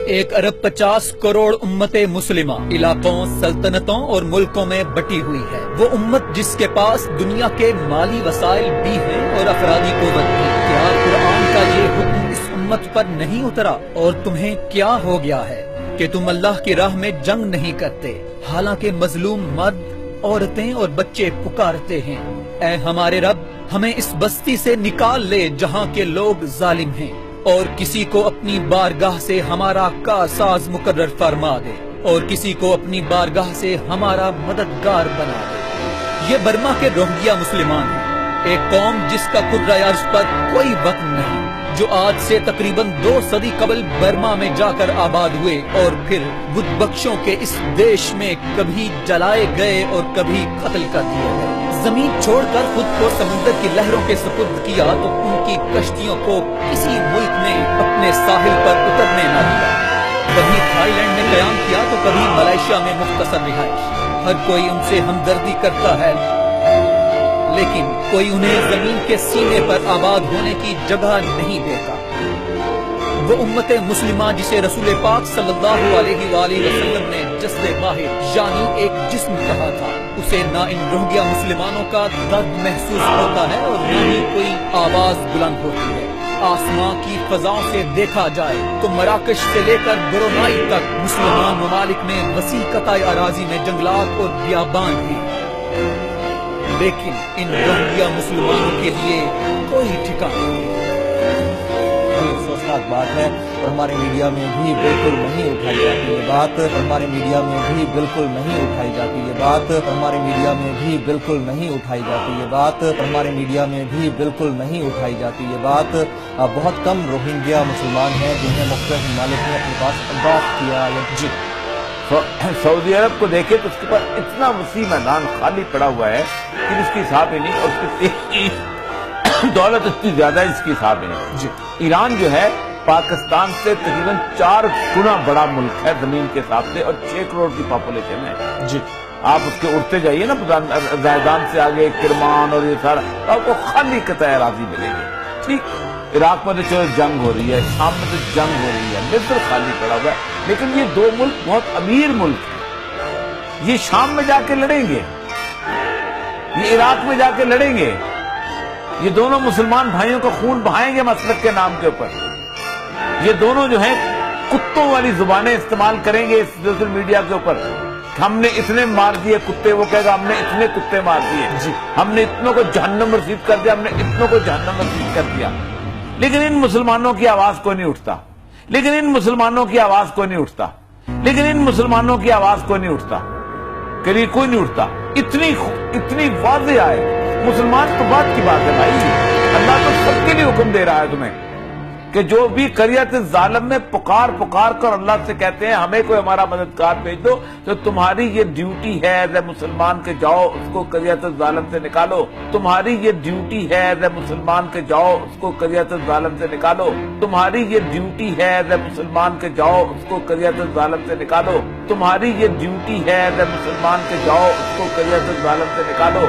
1 अरब 50 करोड़ उम्मत मुस्लिमा इलाकों, सल्तनतों और मुल्कों में बटी हुई है। वो उम्मत जिसके पास दुनिया के माली वसाइल भी हैं और अफरादी कुव्वत भी। क्या कुरान का ये हुक्म इस उम्मत पर नहीं उतरा? और तुम्हें क्या हो गया है कि तुम अल्लाह की राह में जंग नहीं करते, हालांकि मजलूम मर्द, औरतें और बच्चे पुकारते हैं, ऐ हमारे रब, हमें इस बस्ती से निकाल ले जहाँ के लोग जालिम हैं, और किसी को अपनी बारगाह से हमारा कारसाज मुकर्रर फरमा दे, और किसी को अपनी बारगाह से हमारा मददगार बना दे। ये बर्मा के रोहिंग्या मुसलमान हैं, एक कौम जिसका कुर्रा अर्श पर कोई वक्त नहीं, जो आज से तकरीबन 2 सदी कबल बर्मा में जाकर आबाद हुए और फिर बुतबख्शों के इस देश में कभी जलाए गए और कभी कत्ल कर दिए गए। जमीन छोड़कर खुद को समुद्र की लहरों के सुपुर्द किया तो उनकी कश्तियों को किसी मुल्क ने अपने साहिल पर उतरने न दिया। कभी थाईलैंड में कयाम किया तो कभी मलेशिया में मुख्तसर रिहाइश। हर कोई उनसे हमदर्दी करता है, लेकिन कोई उन्हें जमीन के सीने पर आबाद होने की जगह नहीं देता। वो उम्मत मुस्लिमा जिसे रसूल पाक सल्लल्लाहु अलैहि वसल्लम ने जस्द वाहिद यानी एक जिस्म कहा था, उसे ना इन रोहिंग्या मुसलमानों का दर्द महसूस होता है और न ही कोई आवाज बुलंद होती है। आसमां की फजाओं से देखा जाए तो मराकश से लेकर ब्रुनाई तक मुसलमान ममालिक में वसी कताई अराजी में जंगलात और बियाबान भी, लेकिन इन रोहिंग्या मुसलमानों के लिए कोई ठिकाना नहीं। अफसोसनाक बात है और हमारे मीडिया में भी बिल्कुल नहीं उठाई जाती ये बात, हमारे मीडिया में भी बिल्कुल नहीं उठाई जाती ये बात, हमारे मीडिया में भी बिल्कुल नहीं उठाई जाती ये बात, हमारे मीडिया में भी बिल्कुल नहीं उठाई जाती ये बात। बहुत कम रोहिंग्या मुसलमान हैं जिन्हें मुख्तलिफ ममालिक ने अपने पास अडॉप्ट किया या जी। सऊदी अरब को देखे तो उसके पास इतना वसी मैदान खाली पड़ा हुआ है कि इसकी हिसाब ही नहीं, और उसकी दौलत इतनी ज्यादा है इसकी हिसाब ही नहीं जी। ईरान जो है पाकिस्तान से तकरीबन 4 गुना बड़ा मुल्क है जमीन के हिसाब से, और 6 करोड़ की पॉपुलेशन है जी। आप उसके उड़ते जाइए ना जायदान से आगे किरमान और ये सारा, आपको खाली कतई अराजी मिलेगी। ठीक, इराक में तो चलो जंग हो रही है, शाम में तो जंग हो रही है, मिस्र खाली पड़ा हुआ है, लेकिन ये 2 मुल्क बहुत अमीर मुल्क हैं। ये शाम में जाके लड़ेंगे, ये इराक में जाके लड़ेंगे, ये दोनों मुसलमान भाइयों का खून बहाएंगे मसलक के नाम के ऊपर। ये दोनों जो हैं कुत्तों वाली जुबानें इस्तेमाल करेंगे इस सोशल मीडिया के ऊपर। हमने इतने मार दिए कुत्ते, वो कहेगा हमने इतने कुत्ते मार दिए, हमने इतनों को जहन्नम रसीद कर दिया, हमने इतनों को जहन्नम रसीद कर दिया। लेकिन इन मुसलमानों की आवाज कोई नहीं उठता, लेकिन इन मुसलमानों की आवाज कोई नहीं उठता, लेकिन इन मुसलमानों की आवाज कोई नहीं उठता, कभी कोई नहीं उठता। इतनी वाज़ेह है, मुसलमान तो बात की बात है भाई, अल्लाह तो सबके लिए हुक्म दे रहा है तुम्हें कि जो भी करियत जालिम में पुकार कर अल्लाह से कहते हैं हमें कोई हमारा मददगार भेज दो, तो तुम्हारी ये ड्यूटी है एज ए मुसलमान के जाओ उसको करियत जालिम से निकालो। तुम्हारी ये ड्यूटी है एज ए मुसलमान के जाओ उसको करियत जालिम से निकालो। तुम्हारी ये ड्यूटी है एज ए मुसलमान के जाओ उसको करियत जालिम से निकालो। तुम्हारी ये ड्यूटी है एज ए मुसलमान के जाओ उसको करियत जालिम से निकालो।